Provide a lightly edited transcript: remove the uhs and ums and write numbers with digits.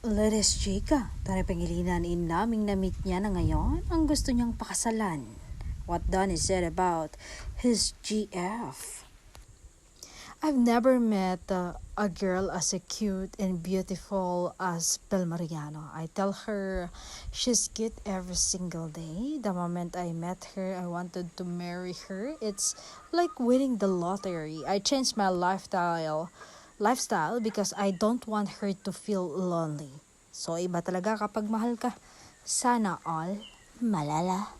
Let's chika. Tara pangilinan in naming na-meet niya na ngayon ang gusto niyang pakasalan. What Donnie said about his GF. I've never met a girl as cute and beautiful as Bel Mariano. I tell her she's cute every single day. The moment I met her, I wanted to marry her. It's like winning the lottery. I changed my lifestyle because I don't want her to feel lonely. So iba talaga kapag mahal ka. Sana all malala.